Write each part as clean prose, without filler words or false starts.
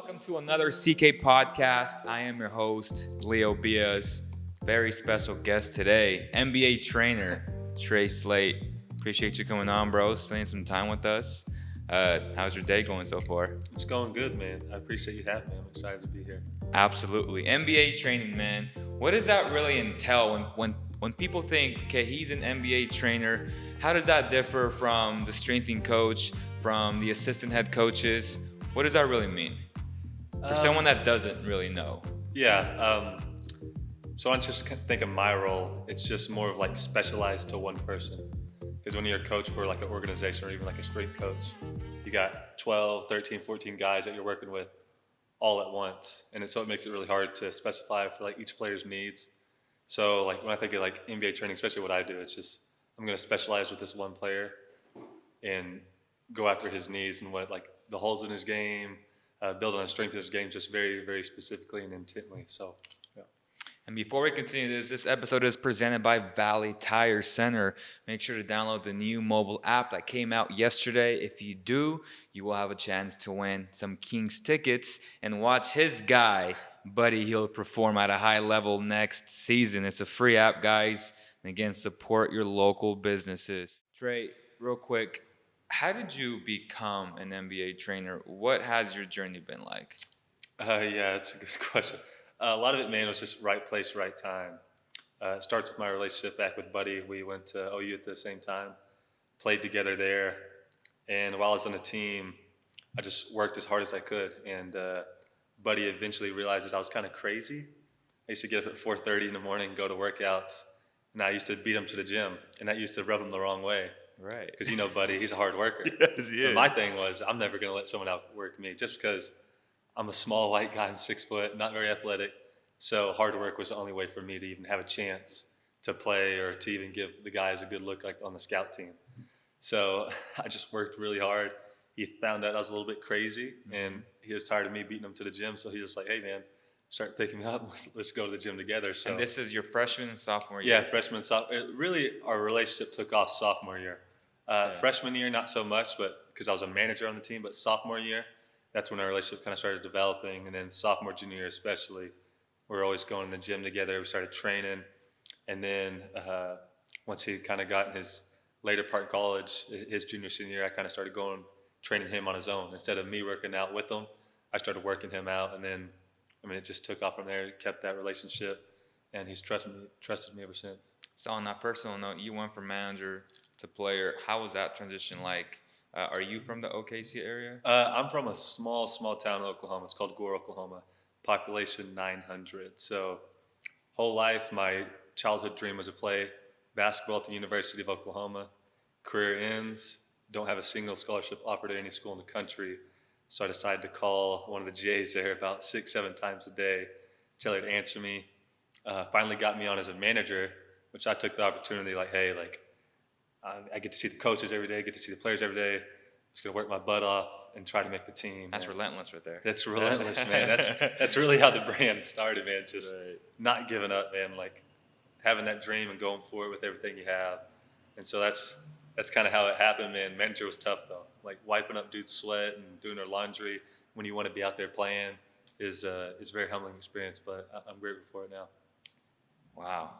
Welcome to another CK podcast. I am your host, Leo Bias. Very special guest today, NBA trainer Trey Slate. Appreciate you coming on, bro. Spending some time with us. How's your day going so far? It's going good, man. I appreciate you having me. I'm excited to be here. Absolutely. NBA training, man. What does that really entail when people think, okay, he's an NBA trainer? How does that differ from the strengthening coach, from the assistant head coaches? What does that really mean? For someone that doesn't really know. So I just think of my role. It's just more of like specialized to one person. Because when you're a coach for like an organization or even like a strength coach, you got 12, 13, 14 guys that you're working with all at once. And so it makes it really hard to specify for like each player's needs. So like when I think of like NBA training, especially what I do, it's just I'm going to specialize with this one player and go after his needs and what like the holes in his game, build on the strength of his game just very, very specifically and intently. So, yeah. And before we continue this episode is presented by Valley Tire Center. Make sure to download the new mobile app that came out yesterday. If you do, you will have a chance to win some Kings tickets and watch his guy, Buddy Hield, perform at a high level next season. It's a free app, guys. And again, support your local businesses. Trey, real quick, how did you become an NBA trainer? What has your journey been like? Yeah, that's a good question. A lot of it, man, was just right place, right time. It starts with my relationship back with Buddy. We went to OU at the same time, played together there. And while I was on the team, I just worked as hard as I could. And Buddy eventually realized that I was kind of crazy. I used to get up at 4:30 in the morning, go to workouts, and I used to beat him to the gym. And that used to rub him the wrong way. Right. Because, Buddy, he's a hard worker. Yes, he is. But my thing was, I'm never going to let someone outwork me just because I'm a small white guy, I'm 6 foot, not very athletic. So hard work was the only way for me to even have a chance to play or to even give the guys a good look like on the scout team. So I just worked really hard. He found out I was a little bit crazy, and he was tired of me beating him to the gym. So he was like, hey, man, start picking me up. Let's go to the gym together. So, and this is your freshman and sophomore year? Yeah, freshman and sophomore. Really, our relationship took off sophomore year. Freshman year, not so much, but because I was a manager on the team. But sophomore year, that's when our relationship kind of started developing. And then sophomore, junior year especially, we were always going to the gym together. We started training. And then once he kind of got in his later part in college, his junior, senior year, I kind of started training him on his own. Instead of me working out with him, I started working him out. And then, it just took off from there, kept that relationship. And he's trusted me ever since. So on that personal note, you went from manager to player. How was that transition like? Are you from the OKC area? I'm from a small town in Oklahoma. It's called Gore, Oklahoma. Population 900. So whole life, my childhood dream was to play basketball at the University of Oklahoma. Career ends, don't have a single scholarship offered at any school in the country. So I decided to call one of the J's there about 6-7 times a day, tell her to answer me. Finally got me on as a manager, which I took the opportunity like, hey, I get to see the coaches every day, get to see the players every day. I'm just going to work my butt off and try to make the team. That's relentless right there. That's relentless, man. That's really how the brand started, man. Just not giving up, man. Like having that dream and going for it with everything you have. And so that's kind of how it happened, man. Manager was tough, though. Like wiping up dudes' sweat and doing their laundry when you want to be out there playing is a very humbling experience, but I'm grateful for it now. Wow.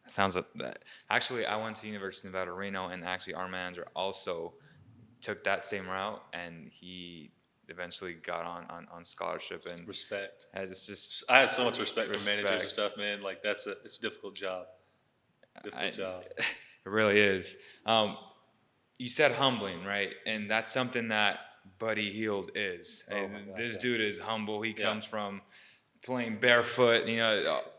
Sounds like that. Actually, I went to University of Nevada, Reno, and actually our manager also took that same route, and he eventually got on scholarship. And respect. It's just I have so much respect for managers and stuff, man. Like it's a difficult job. It really is. You said humbling, right? And that's something that Buddy Hield is. And this dude is humble. He comes from playing barefoot,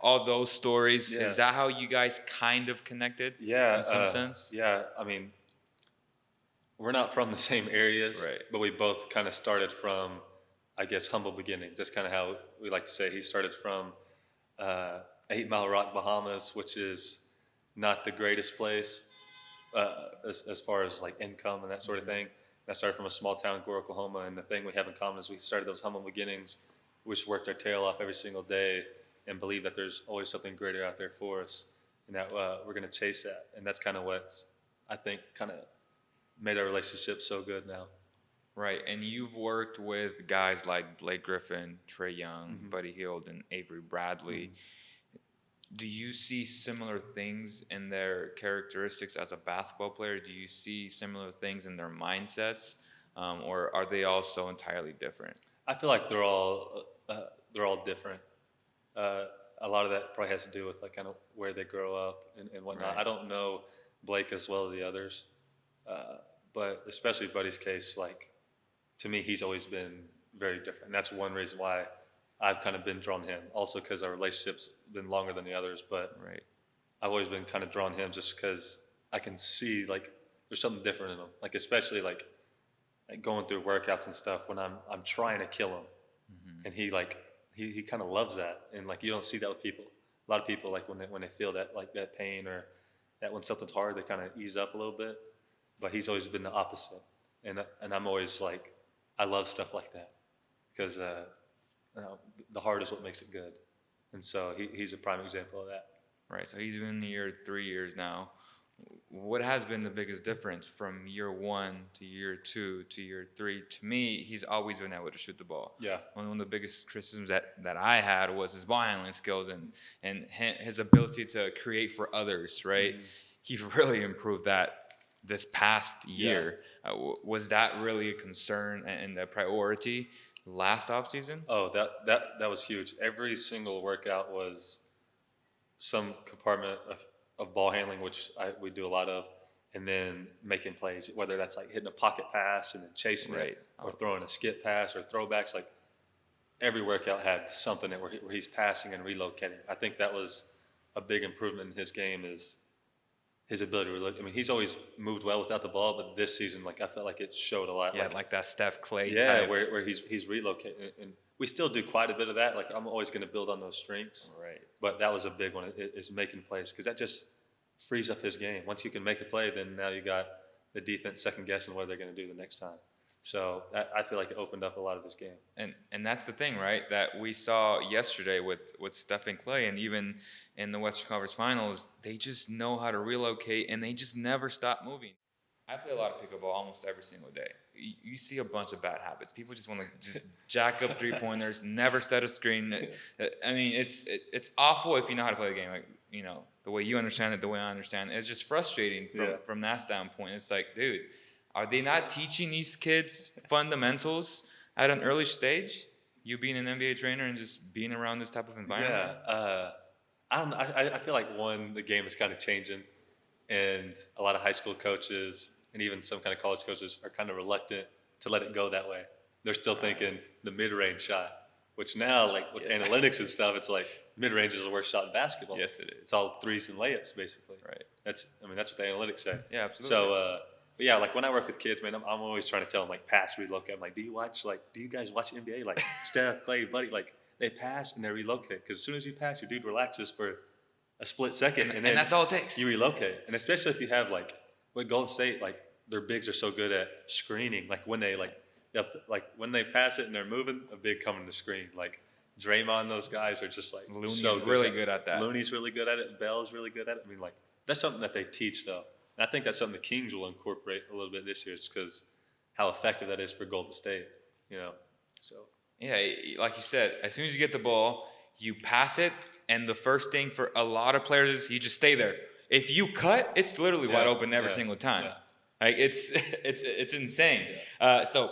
all those stories. Yeah. Is that how you guys kind of connected? Yeah, in some sense. Yeah, we're not from the same areas, right? But we both kind of started from, I guess, humble beginnings. That's kind of how we like to say. He started from 8 Mile Rock, Bahamas, which is not the greatest place as far as like income and that sort of thing. And I started from a small town in Gore, Oklahoma, and the thing we have in common is we started those humble beginnings. We just worked our tail off every single day and believe that there's always something greater out there for us and that we're going to chase that. And that's kind of what's, I think, kind of made our relationship so good now. Right, and you've worked with guys like Blake Griffin, Trey Young, Mm-hmm. Buddy Hield, and Avery Bradley. Do you see similar things in their characteristics as a basketball player? Do you see similar things in their mindsets, or are they all so entirely different? I feel like they're all different. Uh, a lot of that probably has to do with like kind of where they grow up and whatnot. Right. I don't know Blake as well as the others, uh, but especially Buddy's case, like to me, he's always been very different. And that's one reason why I've kind of been drawn to him. Also because our relationship's been longer than the others, but Right. I've always been kind of drawn to him just because I can see like there's something different in him. Like especially like going through workouts and stuff when I'm trying to kill him, Mm-hmm. and he kind of loves that, and like you don't see that with people. A lot of people like when they feel that like that pain or that when something's hard, they kind of ease up a little bit. But he's always been the opposite, and I'm always like I love stuff like that because the heart is what makes it good, and so he's a prime example of that. Right. So he's been here 3 years now. What has been the biggest difference from year one to year two to year three? To me, he's always been able to shoot the ball. Yeah. One of the biggest criticisms that I had was his ball handling skills and his ability to create for others, right? Mhm. He really improved that this past year. Was that really a concern and a priority last offseason? Oh, that was huge. Every single workout was some compartment of ball handling, which we do a lot of, and then making plays, whether that's like hitting a pocket pass and then chasing Right. it, or throwing a skip pass or throwbacks. Like every workout had something where he's passing and relocating. I think that was a big improvement in his game is his ability to relook. I mean, he's always moved well without the ball, but this season, like I felt like it showed a lot. Yeah, like that Steph Clay yeah, type. where he's relocating, and we still do quite a bit of that. Like I'm always going to build on those strengths, Right. but that was a big one. Is making plays because that just frees up his game. Once you can make a play, then now you got the defense second guessing what they're going to do the next time. So I feel like it opened up a lot of his game. And that's the thing, right? That we saw yesterday with Steph and Clay, and even in the Western Conference Finals, they just know how to relocate, and they just never stop moving. I play a lot of pickleball almost every single day. You see a bunch of bad habits. People just want to just jack up 3-pointers, never set a screen. I mean, it's awful if you know how to play the game. Like, you know, the way you understand it, the way I understand it. It's just frustrating from that standpoint. It's like, dude, are they not teaching these kids fundamentals at an early stage? You being an NBA trainer and just being around this type of environment? Yeah, I don't know. I feel like the game is kind of changing, and a lot of high school coaches and even some kind of college coaches are kind of reluctant to let it go that way. They're still thinking the mid-range shot, which now, like with analytics and stuff, it's like mid-range is the worst shot in basketball. Yes, it is. It's all threes and layups, basically. Right. That's what the analytics say. Yeah, absolutely. So, but yeah, like when I work with kids, man, I'm always trying to tell them like pass, relocate. I'm like, do you guys watch NBA? Like Steph, Clay, Buddy, like they pass and they relocate because as soon as you pass, your dude relaxes for a split second, and then that's all it takes. You relocate, and especially if you have like with Golden State, like their bigs are so good at screening. Like when they when they pass it and they're moving, a big coming to screen. Like Draymond, those guys are just like Looney's so good really good at that. Looney's really good at it. Bell's really good at it. I mean, like that's something that they teach though. And I think that's something the Kings will incorporate a little bit this year, just because how effective that is for Golden State. You know, so yeah, like you said, as soon as you get the ball, you pass it, and the first thing for a lot of players is you just stay there. If you cut, it's literally wide open every single time. Yeah. Like it's insane. Yeah. So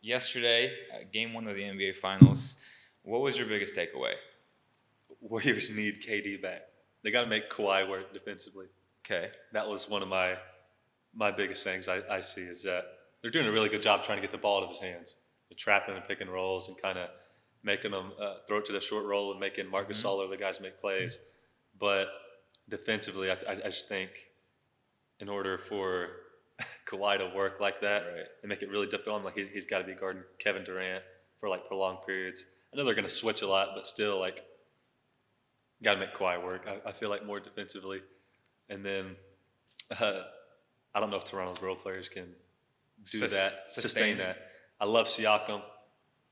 yesterday, game one of the NBA Finals, what was your biggest takeaway? Warriors need KD back. They got to make Kawhi work defensively. Okay. That was one of my biggest things I see is that they're doing a really good job trying to get the ball out of his hands. They're trapping and picking rolls and kind of making them throw it to the short roll and making Marc Gasol or the guys make plays. But defensively, I just think in order for Kawhi to work like that and make it really difficult, like he's got to be guarding Kevin Durant for like prolonged periods. I know they're going to switch a lot, but still, like, got to make Kawhi work. I feel like more defensively. And then I don't know if Toronto's role players can do that, sustain that. I love Siakam,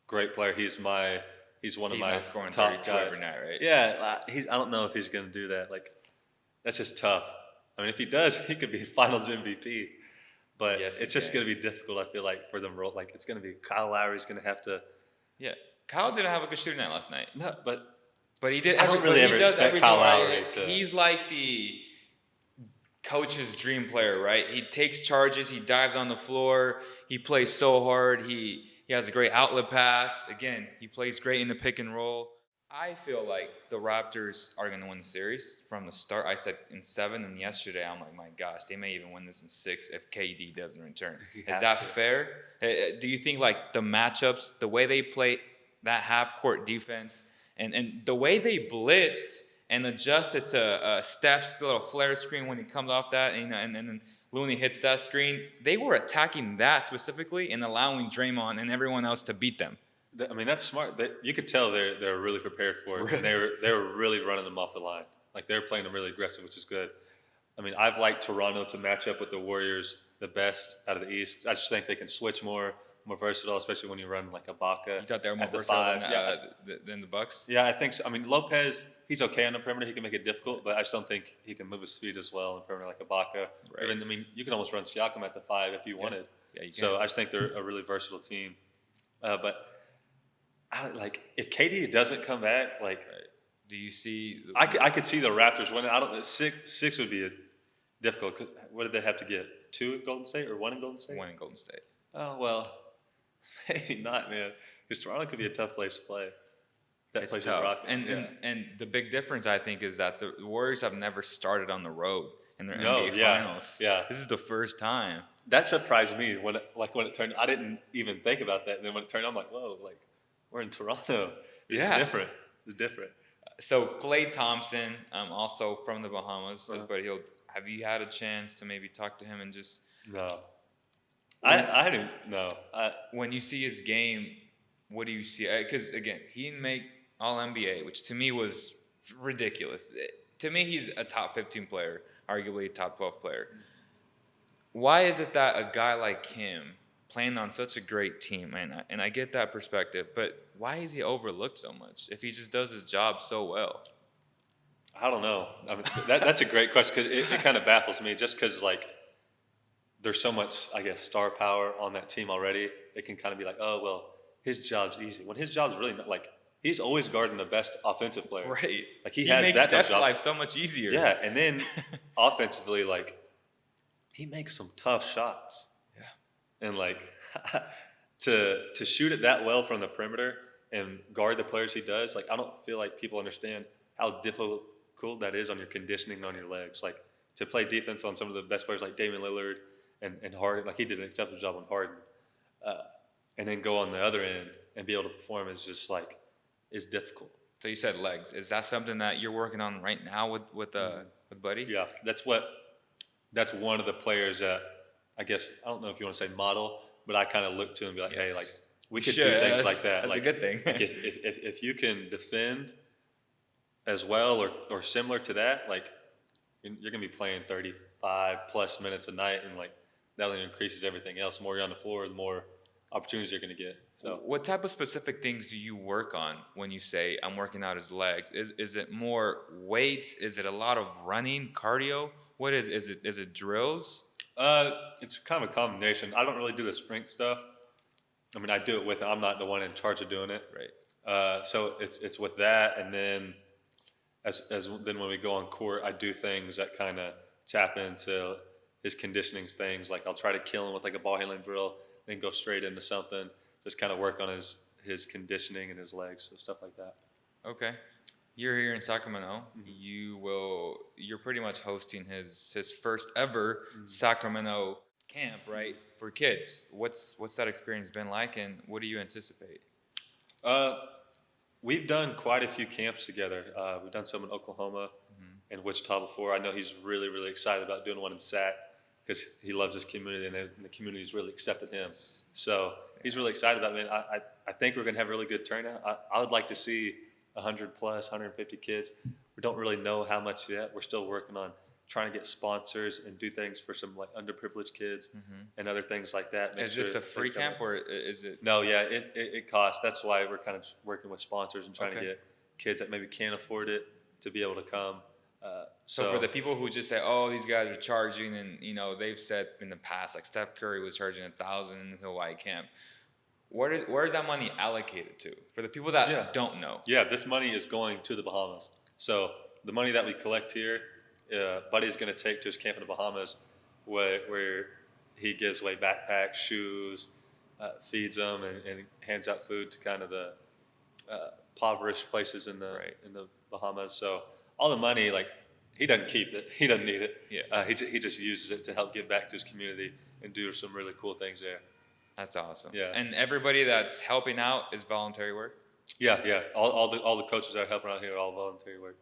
great player. He's one of my not scoring top 32 guys. every night, right? Yeah, I don't know if he's going to do that. Like, that's just tough. I mean, if he does, he could be Finals MVP. but Yes, it's he just can. going to be difficult. I feel like for them, like it's going to be Kyle Lowry's going to have to. Yeah, Kyle didn't have a good shooting night last night, No, but but he did. I don't really But he ever does expect everything Kyle right. Lowry to. He's like the coach's dream player, right? He takes charges, he dives on the floor, he plays so hard, he has a great outlet pass. Again, he plays great in the pick and roll. I feel like the Raptors are going to win the series from the start. I said in 7, and yesterday I'm like, my gosh, they may even win this in 6 if KD doesn't return. Is that fair? Do you think like the matchups, the way they play that half-court defense, and the way they blitzed and adjusted to Steph's little flare screen when he comes off that, and then Looney hits that screen, they were attacking that specifically and allowing Draymond and everyone else to beat them. I mean, that's smart. You could tell they're really prepared for it. And they were really running them off the line. Like they were playing them really aggressive, which is good. I mean, I've liked Toronto to match up with the Warriors the best out of the East. I just think they can switch more versatile, especially when you run like Ibaka. You thought they were more at the versatile five. than the Bucks? Yeah, I think so. I mean, Lopez, he's okay on the perimeter. He can make it difficult, but I just don't think he can move his feet as well on the perimeter like Ibaka. Right. Even, I mean, you can almost run Siakam at the 5 if you wanted. Yeah, you can. So I just think they're a really versatile team. But like if KD doesn't come back, like do you see? I could see the Raptors winning. I don't. Six would be difficult. What did they have to get? 2 in Golden State or 1 in Golden State? 1 in Golden State. Oh well, maybe not, man. Because Toronto could be a tough place to play. It's place tough. is rocking. And the big difference I think is that the Warriors have never started on the road in their No, NBA yeah, finals. yeah. This is the first time. That surprised me when it turned. I didn't even think about that. And then when it turned, I'm like, whoa, like we're in Toronto. It's different. It's different. So Klay Thompson, also from the Bahamas, as Buddy Hield. Have you had a chance to maybe talk to him and just? No. I didn't. No. When you see his game, what do you see? Because again, he didn't make All NBA, which to me was ridiculous. To me, he's a top 15 player, arguably a top 12 player. Why is it that a guy like him, playing on such a great team, and I get that perspective, but why is he overlooked so much if he just does his job so well? I don't know. I mean, that's a great question because it kind of baffles me just because, like, there's so much, I guess, star power on that team already. It can kind of be like, oh, well, his job's easy. When his job's really not, like, he's always guarding the best offensive player. Right. Like, he makes that Steph's job. life so much easier. Yeah, and then offensively, like, he makes some tough shots. Yeah. And, like, to shoot it that well from the perimeter and guard the players he does, like, I don't feel like people understand how difficult that is on your conditioning on your legs. Like, to play defense on some of the best players like Damian Lillard and Harden, like he did an exceptional job on Harden, and then go on the other end and be able to perform is just like, is difficult. So you said legs. Is that something that you're working on right now with Buddy? Yeah, that's one of the players that I guess, I don't know if you want to say model, but I kind of look to and be like, hey, like we could do things like that. That's like, a good thing. Like if you can defend as well or similar to that, like you're going to be playing 35 plus minutes a night, and like that only increases everything else. The more you're on the floor, the more opportunities you're going to get. So what type of specific things do you work on when you say I'm working out his legs? Is it more weights? Is it a lot of running, cardio? What is it drills? It's kind of a combination. I don't really do the strength stuff. I mean, I do it with him. I'm not the one in charge of doing it. Right. So it's with that, and then then when we go on court, I do things that kind of tap into his conditioning things. Like I'll try to kill him with like a ball handling drill, then go straight into something. Just kind of work on his conditioning and his legs, so stuff like that. Okay. You're here in Sacramento. Mm-hmm. You're pretty much hosting his first ever Sacramento camp, right, for kids. What's that experience been like, and what do you anticipate? We've done quite a few camps together. We've done some in Oklahoma and Wichita before. I know he's really, really excited about doing one in Sac because he loves his community, and the community's really accepted him. So he's really excited about it. I think we're going to have a really good turnout. I would like to see 100 plus, 150 kids. We don't really know how much yet. We're still working on trying to get sponsors and do things for some like underprivileged kids and other things like that. Is this a free camp or is it? No, yeah, it costs. That's why we're kind of working with sponsors and trying to get kids that maybe can't afford it to be able to come. So for the people who just say, "Oh, these guys are charging," and they've said in the past, like Steph Curry was charging 1,000 in the Hawaii camp. Where is that money allocated to? For the people that don't know. Yeah, this money is going to the Bahamas. So the money that we collect here, Buddy's going to take to his camp in the Bahamas, where he gives away backpacks, shoes, feeds them, and hands out food to kind of the impoverished places in the Bahamas. So all the money, like, he doesn't keep it. He doesn't need it. Yeah. He just uses it to help give back to his community and do some really cool things there. That's awesome. Yeah. And everybody that's helping out is voluntary work? Yeah. All the coaches that are helping out here are all voluntary work.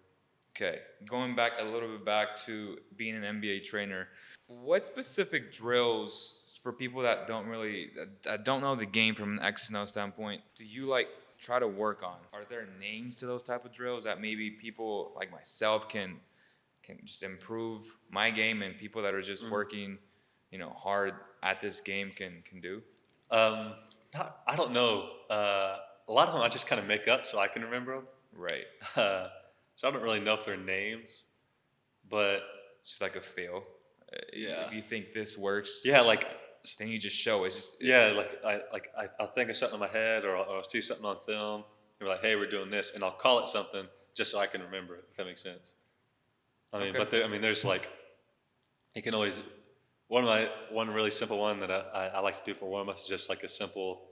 Okay. Going back a little bit back to being an NBA trainer, what specific drills for people that don't know the game from an X and O standpoint do you try to work on? Are there names to those type of drills that maybe people like myself can just improve my game, and people that are just working, hard at this game can do? I don't know. A lot of them I just kind of make up so I can remember them. Right. So I don't really know if they're names, but It's just like a feel. Yeah. If you think this works, yeah, then you just show it. It's just I'll think of something in my head, or I'll see something on film, and we're like, hey, we're doing this, and I'll call it something just so I can remember it, if that makes sense. I mean, Okay. but there's you can always, one really simple one that I like to do for warm-ups is just like a simple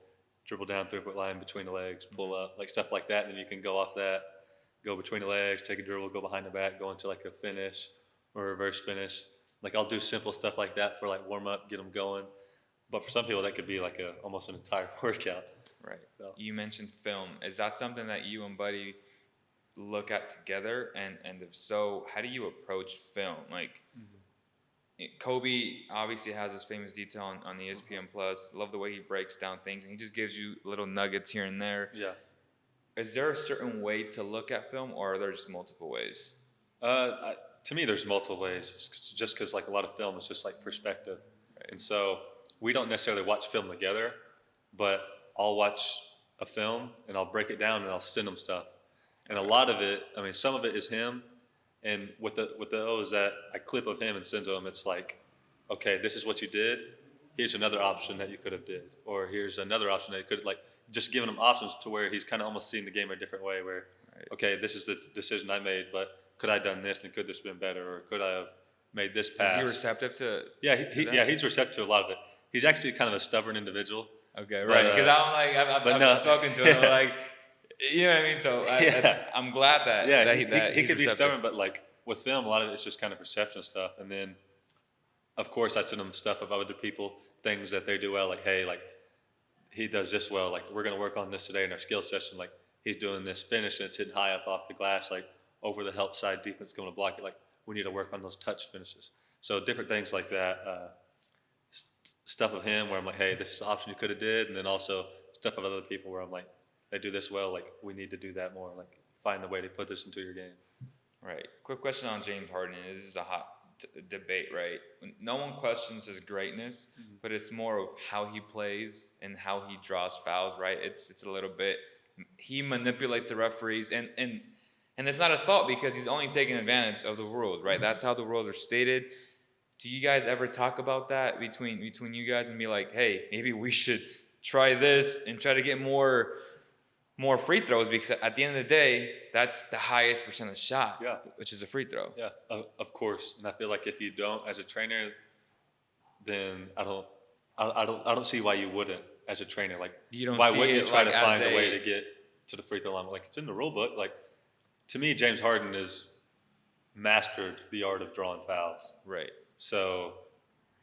dribble down 3-foot line between the legs, pull up, like stuff like that, and then you can go off that, go between the legs, take a dribble, go behind the back, go into like a finish or a reverse finish. Like, I'll do simple stuff like that for like warm-up, get them going. But for some people, that could be like almost an entire workout. right. So. You mentioned film. Is that something that you and Buddy look at together? And if so, how do you approach film? Like, Kobe obviously has his famous detail on the ESPN Plus. Love the way he breaks down things, and he just gives you little nuggets here and there. Yeah. Is there a certain way to look at film, or are there just multiple ways? To me, there's multiple ways, just because like a lot of film is just like perspective. Right. And so we don't necessarily watch film together, but I'll watch a film and I'll break it down and I'll send him stuff. And a lot of it, I mean, some of it is him. And with those that I clip of him and send to him, it's like, okay, this is what you did. Here's another option that you could have did. Or here's another option that you could, like, just giving him options to where he's kind of almost seeing the game a different way where, okay, this is the decision I made, but could I have done this and could this have been better? Or could I have made this pass? Is he receptive to he's receptive to a lot of it. He's actually kind of a stubborn individual. Okay, right. Because I'm talking to him, I'm like, you know what I mean? So I'm glad that he could be stubborn, but like with film, a lot of it's just kind of perception stuff. And then, of course, I send him stuff of other people, things that they do well. Like, hey, like he does this well. Like, we're going to work on this today in our skill session. Like, he's doing this finish and it's hitting high up off the glass, like over the help side defense going to block it. Like, we need to work on those touch finishes. So different things like that. Stuff of him where I'm like, hey, this is the option you could have did. And then also stuff of other people where I'm like, they do this well, like we need to do that more. Like, find the way to put this into your game. Right. Quick question on James Harden. This is a hot debate, right? No one questions his greatness, but it's more of how he plays and how he draws fouls, right? It's a little bit, he manipulates the referees, and it's not his fault because he's only taking advantage of the rules, right? That's how the rules are stated. Do you guys ever talk about that between you guys and be like, hey, maybe we should try this and try to get more free throws, because at the end of the day, that's the highest percentage shot, which is a free throw. Yeah, of course. And I feel like if you don't, as a trainer, then I don't see why you wouldn't as a trainer. Like, why wouldn't you try to find a way to get to the free throw line? Like, it's in the rule book. Like, to me, James Harden has mastered the art of drawing fouls. Right. So,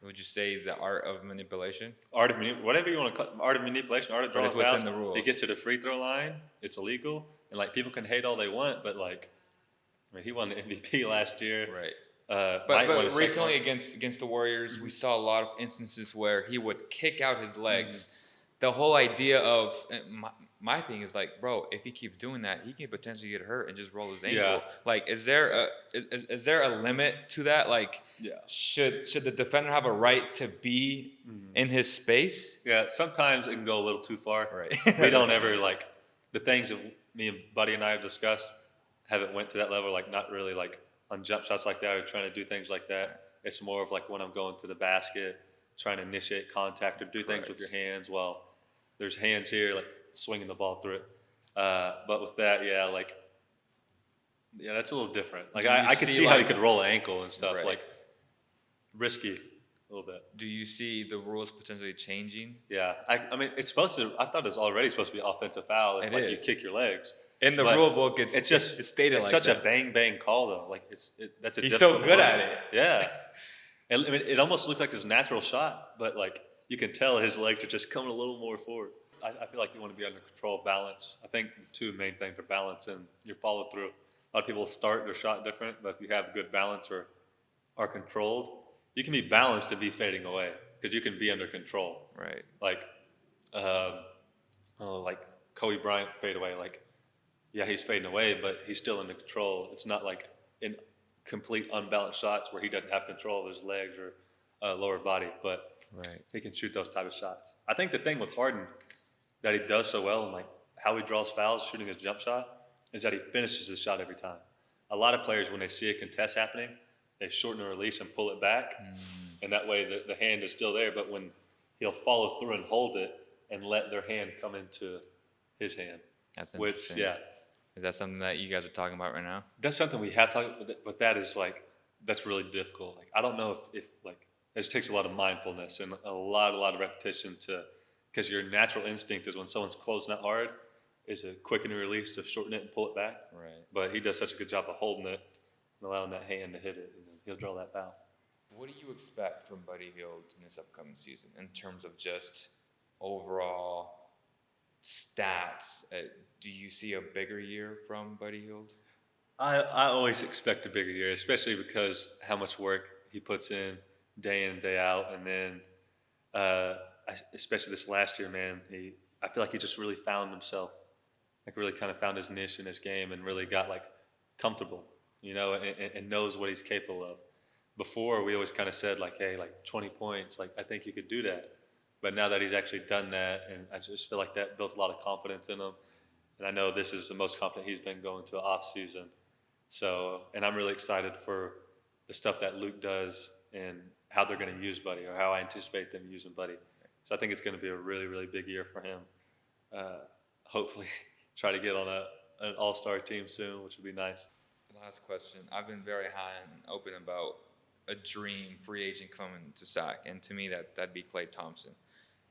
would you say the art of manipulation? Whatever you want to call it, art of manipulation, art of drawing fouls. Within the rules. It gets to the free throw line, it's illegal, and like people can hate all they want, but like, I mean, he won the MVP last year. Right. But recently against the Warriors, we saw a lot of instances where he would kick out his legs. The whole idea of my thing is like, bro, if he keeps doing that, he can potentially get hurt and just roll his ankle. Yeah. Like, is there a limit to that? Like, should the defender have a right to be in his space? Yeah, sometimes it can go a little too far. Right. We don't ever, like, the things that me and Buddy and I have discussed haven't went to that level. Like, not really like on jump shots like that or trying to do things like that. It's more of like when I'm going to the basket, trying to initiate contact or do things with your hands. Well, there's hands here, like swinging the ball through it. But with that, that's a little different. Like I could see how you could roll an ankle and stuff, like risky a little bit. Do you see the rules potentially changing? Yeah, I mean, it's supposed to. I thought it's already supposed to be offensive foul if you kick your legs. In the rule book, it's stated like that. It's such a bang call though. Like that's a. He's so good at it. Yeah, I mean, it almost looked like his natural shot, but like you can tell his legs are just coming a little more forward. I feel like you want to be under control, balance. I think the two main things are balance and your follow through. A lot of people start their shot different, but if you have good balance or are controlled, you can be balanced and be fading away because you can be under control. Right. Like, like Kobe Bryant fade away. Like, yeah, he's fading away, but he's still under control. It's not like in complete unbalanced shots where he doesn't have control of his legs or lower body, but he can shoot those type of shots. I think the thing with Harden that he does so well and like how he draws fouls shooting his jump shot is that he finishes his shot every time. A lot of players, when they see a contest happening, they shorten the release and pull it back, and that way the hand is still there, but when he'll follow through and hold it and let their hand come into his hand. That's interesting. Is that something that you guys are talking about right now? That's something we have talked about, but that is like, that's really difficult. Like, I don't know if like, it just takes a lot of mindfulness and a lot of repetition because your natural instinct is when someone's closing it hard, is a quicken and release to shorten it and pull it back. Right. But he does such a good job of holding it and allowing that hand to hit it, and then he'll draw that foul. What do you expect from Buddy Hield in this upcoming season in terms of just overall stats? Do you see a bigger year from Buddy Hield? I always expect a bigger year, especially because how much work he puts in day day out, and then especially this last year, man, I feel like he just really found himself, like really kind of found his niche in his game and really got like comfortable, and knows what he's capable of. Before, we always kind of said like, hey, like 20 points, like I think you could do that. But now that he's actually done that, and I just feel like that built a lot of confidence in him. And I know this is the most confident he's been going to an off season. So, and I'm really excited for the stuff that Luke does and how they're going to use Buddy, or how I anticipate them using Buddy. So I think it's going to be a really, really big year for him. Hopefully try to get on an all-star team soon, which would be nice. Last question. I've been very high and open about a dream free agent coming to SAC, and to me that'd be Klay Thompson.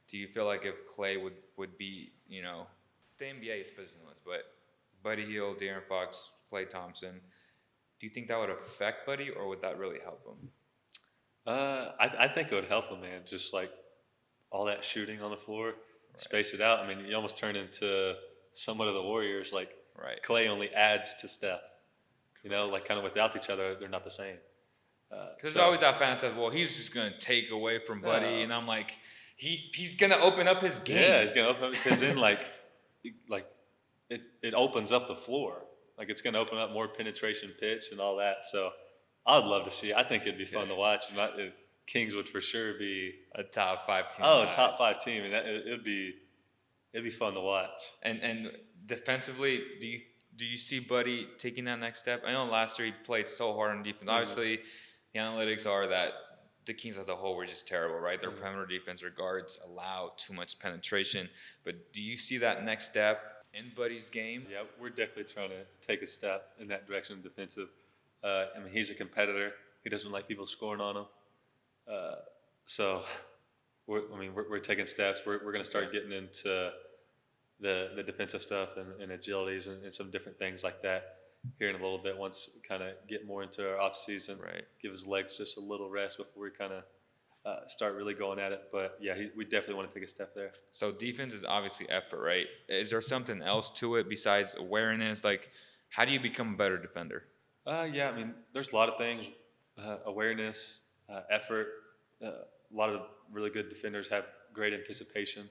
Do you feel like if Klay would be, the NBA is positionless, but Buddy Hield, De'Aaron Fox, Klay Thompson, do you think that would affect Buddy, or would that really help him? I think it would help him, man. Just like all that shooting on the floor, space it out. I mean, you almost turn into somewhat of the Warriors. Like Klay only adds to Steph. Like kind of without each other, they're not the same. Because there's always that fan that says, well, he's just going to take away from Buddy. And I'm like, he's going to open up his game. Yeah, he's going to open up, because then it opens up the floor. Like it's going to open up more penetration pitch and all that. So I would love to see it. I think it'd be fun to watch. Kings would for sure be a top 5 team. Oh, a top 5 team. And it'd be fun to watch. And defensively, do you see Buddy taking that next step? I know last year he played so hard on defense. Obviously, the analytics are that the Kings as a whole were just terrible, right? Their perimeter defense or guards allow too much penetration. But do you see that next step in Buddy's game? Yeah, we're definitely trying to take a step in that direction defensive. He's a competitor. He doesn't like people scoring on him. So we're taking steps. We're going to start getting into the defensive stuff and agilities and some different things like that here in a little bit, once we kind of get more into our off season. Give his legs just a little rest before we kind of start really going at it. But yeah, we definitely want to take a step there. So defense is obviously effort, right? Is there something else to it besides awareness? Like, how do you become a better defender? Yeah, I mean, there's a lot of things. Awareness, effort. A lot of really good defenders have great anticipation,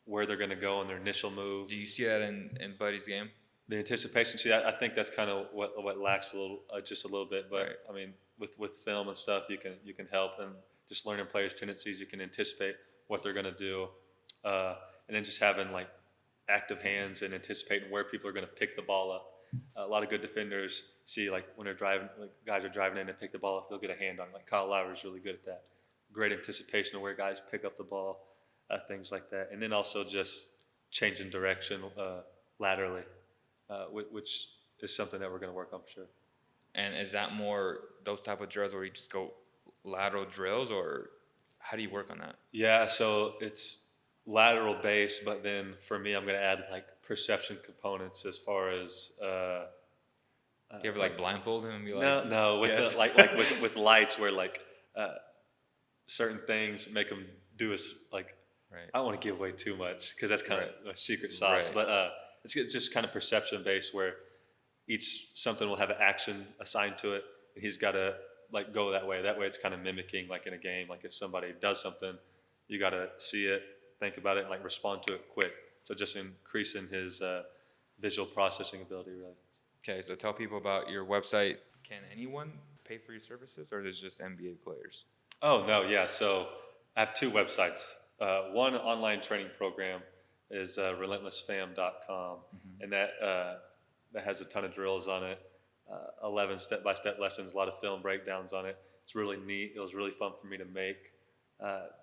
where they're going to go in their initial move. Do you see that in Buddy's game? The anticipation. See, I think that's kind of what lacks just a little bit. But I mean, with film and stuff, you can help, and just learning players' tendencies. You can anticipate what they're going to do, and then just having like active hands and anticipating where people are going to pick the ball up. A lot of good defenders see, like, when they're driving, like, guys are driving in and pick the ball up, they'll get a hand on it. Like, Kyle Lowry's really good at that. Great anticipation of where guys pick up the ball, things like that. And then also just changing direction laterally, which is something that we're going to work on for sure. And is that more those type of drills where you just go lateral drills, or how do you work on that? Yeah, so it's lateral base, but then for me, I'm going to add like perception components as far as. You ever like blindfold him and be like, no, with yes. with lights where like certain things make them do us like. Right. I don't want to give away too much because that's kind of a secret sauce, but it's just kind of perception based where something will have an action assigned to it, and he's got to like go that way. That way, it's kind of mimicking like in a game. Like if somebody does something, you got to see it, think about it, and like respond to it quick. So just increasing his visual processing ability, really. Okay, so tell people about your website. Can anyone pay for your services, or is it just NBA players? Oh no, yeah. So I have two websites. One online training program is relentlessfam.com, and that has a ton of drills on it, 11 step-by-step lessons, a lot of film breakdowns on it. It's really neat. It was really fun for me to make.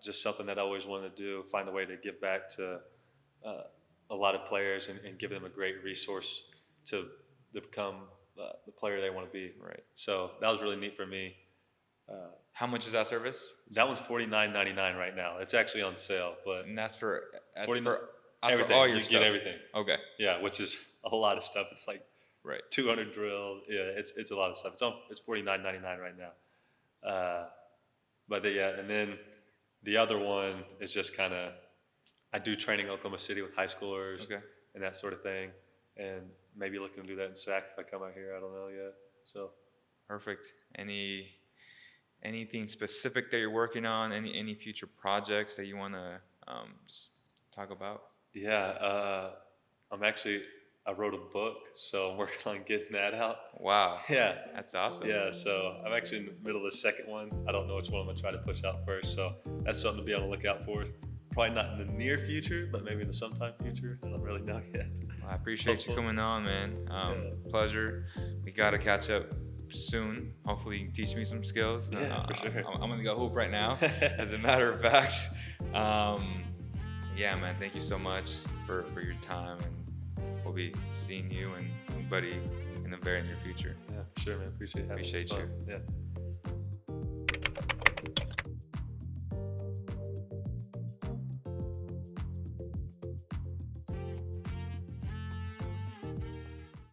Just something that I always wanted to do, find a way to give back to a lot of players and give them a great resource to become the player they want to be. Right. So that was really neat for me. How much is that service? That one's $49.99 right now. It's actually on sale, but And that's for everything. all your you stuff. get everything. Okay. Yeah, which is a whole lot of stuff. It's like Right. 200 drills. Yeah, it's a lot of stuff. It's $49.99 right now. And then the other one is just kind of I do training in Oklahoma City with high schoolers and that sort of thing, and maybe looking to do that in Sac if I come out here. I don't know yet. So Perfect. Anything specific that you're working on? Any future projects that you want to just talk about? yeah, I wrote a book, so I'm working on getting that out. Wow. Yeah. That's awesome. Yeah, so I'm actually in the middle of the second one. I don't know which one I'm going to try to push out first, so that's something to be on the lookout for. Probably not in the near future, but maybe in the sometime future. I don't really know yet. Well, I appreciate you coming on, man. Pleasure. We got to catch up soon. Hopefully you can teach me some skills. Yeah, for sure. I'm going to go hoop right now, as a matter of fact. Yeah, man, thank you so much for your time, and we'll be seeing you and Buddy in the very near future. Yeah, for sure, man. Appreciate having Appreciate you. you. Yeah.